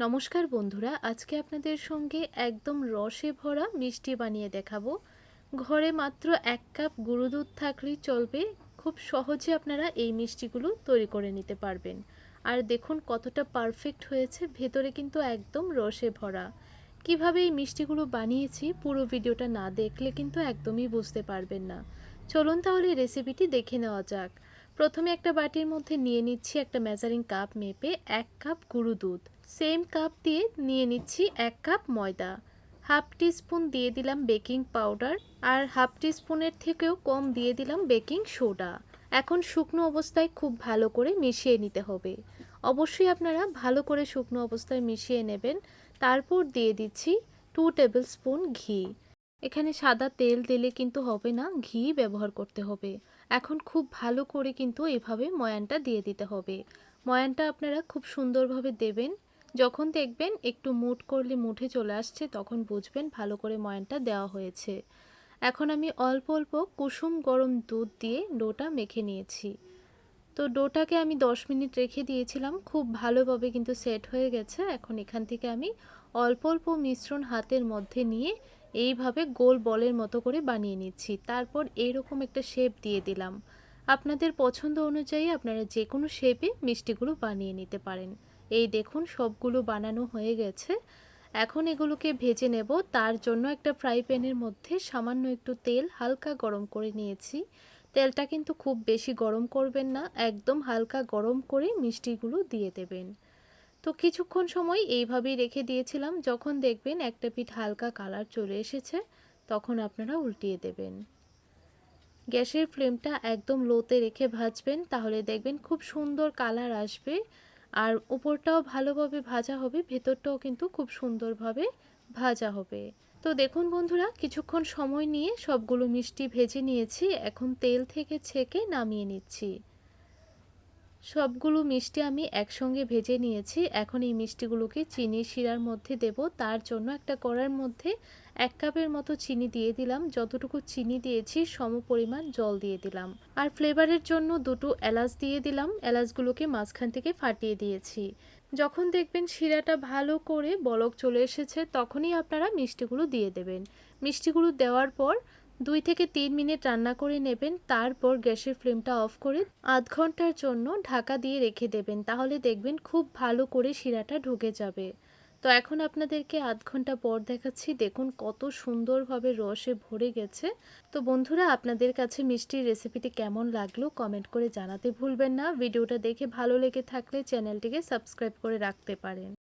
নমস্কার বন্ধুরা, আজকে আপনাদের সঙ্গে একদম রসে ভরা মিষ্টি বানিয়ে দেখাবো। ঘরে মাত্র 1 কাপ গুঁড়ো দুধ থাকলেই চলবে। খুব সহজে আপনারা এই মিষ্টিগুলো তৈরি করে নিতে পারবেন। আর দেখুন কতটা পারফেক্ট হয়েছে, ভেতরে কিন্তু একদম রসে ভরা। কিভাবে এই মিষ্টিগুলো বানিয়েছি পুরো ভিডিওটা না দেখলে কিন্তু একদমই বুঝতে পারবেন না। চলুন তাহলে রেসিপিটি দেখে নেওয়া যাক। প্রথমে একটা বাটির মধ্যে নিয়ে নিচ্ছি একটা মেজারিং কাপ মেপে 1 কাপ গুঁড়ো দুধ। সেম কাপ দিয়ে নিয়ে নিচ্ছি 1 কাপ ময়দা। হাফ টিস্পুন দিয়ে দিলাম বেকিং পাউডার, আর হাফ টিস্পুনের থেকেও কম দিয়ে দিলাম বেকিং সোডা। এখন শুকনো অবস্থায় খুব ভালো করে মিশিয়ে নিতে হবে। অবশ্যই আপনারা ভালো করে শুকনো অবস্থায় মিশিয়ে নেবেন। তারপর দিয়ে দিচ্ছি 2 টেবিল স্পুন ঘি। এখানে সাদা তেল দিলে কিন্তু হবে না, ঘি ব্যবহার করতে হবে। এখন খুব ভালো করে কিন্তু এভাবে ময়ানটা দিয়ে দিতে হবে। ময়ানটা আপনারা খুব সুন্দরভাবে দেবেন। যখন দেখবেন একটু মুঠ করলে মুঠে চলে আসছে, তখন বুঝবেন ভালো করে ময়ানটা দেওয়া হয়েছে। এখন আমি অল্প অল্প কুসুম গরম দুধ দিয়ে ডোটা মেখে নিয়েছি। তো ডোটাকে আমি 10 মিনিট রেখে দিয়েছিলাম, খুব ভালোভাবে কিন্তু সেট হয়ে গেছে। এখন এখান থেকে আমি অল্প অল্প মিশ্রণ হাতের মধ্যে নিয়ে এইভাবে গোল বলের মতো করে বানিয়ে নিচ্ছি। তারপর এইরকম একটা শেপ দিয়ে দিলাম। আপনাদের পছন্দ অনুযায়ী আপনারা যে কোনো শেপে মিষ্টিগুলো বানিয়ে নিতে পারেন। এই দেখুন সবগুলো বানানো হয়ে গেছে। এখন এগুলোকে ভেজে নেব। তার জন্য একটা ফ্রাই প্যানের মধ্যে সামান্য একটু তেল হালকা গরম করে নিয়েছি। তেলটা কিন্তু খুব বেশি গরম করবেন না, একদম হালকা গরম করে মিষ্টিগুলো দিয়ে দেবেন। তো কিছুক্ষণ সময় এইভাবেই রেখে দিয়েছিলাম। যখন দেখবেন একটা পিঠ হালকা কালার চলে এসেছে, তখন আপনারা উল্টিয়ে দেবেন। গ্যাসের ফ্লেমটা একদম লোতে রেখে ভাজবেন, তাহলে দেখবেন খুব সুন্দর কালার আসবে। আর উপরটাও ভালোভাবে ভাজা হবে, ভেতরটাও কিন্তু খুব সুন্দরভাবে ভাজা হবে। তো দেখুন বন্ধুরা, কিছুক্ষণ সময় নিয়ে সবগুলো মিষ্টি ভেজে নিয়েছি। এখন তেল থেকে ছেঁকে নামিয়ে নিচ্ছি। সবগুলো মিষ্টি আমি একসঙ্গে ভেজে নিয়েছি। এখন এই মিষ্টিগুলোকে চিনির শিরার মধ্যে দেব। তার জন্য একটা কড়ার মধ্যে 1 কাপের মতো চিনি দিয়ে দিলাম। যতটুকু চিনি দিয়েছি সমপরিমাণ জল দিয়ে দিলাম। আর ফ্লেভারের জন্য 2টো এলাচ দিয়ে দিলাম। এলাচগুলোকে মাঝখান থেকে ফাটিয়ে দিয়েছি। যখন দেখবেন শিরাটা ভালো করে বলক চলে এসেছে, তখনই আপনারা মিষ্টিগুলো দিয়ে দেবেন। মিষ্টিগুলো দেওয়ার পর 2 থেকে 3 মিনিট রান্না করে নেবেন। তারপর গ্যাসের ফ্লেমটা অফ করে আধ ঘন্টার জন্য ঢাকা দিয়ে রেখে দেবেন। তাহলে দেখবেন খুব ভালো করে শিরাটা ঢুকে যাবে। তো এখন আপনাদেরকে আধ ঘন্টা পর দেখাচ্ছি। দেখুন কত সুন্দরভাবে রসে ভরে গেছে। তো বন্ধুরা, আপনাদের কাছে মিষ্টির রেসিপিটি কেমন লাগলো কমেন্ট করে জানাতে ভুলবেন না। ভিডিওটা দেখে ভালো লেগে থাকলে চ্যানেলটিকে সাবস্ক্রাইব করে রাখতে পারেন।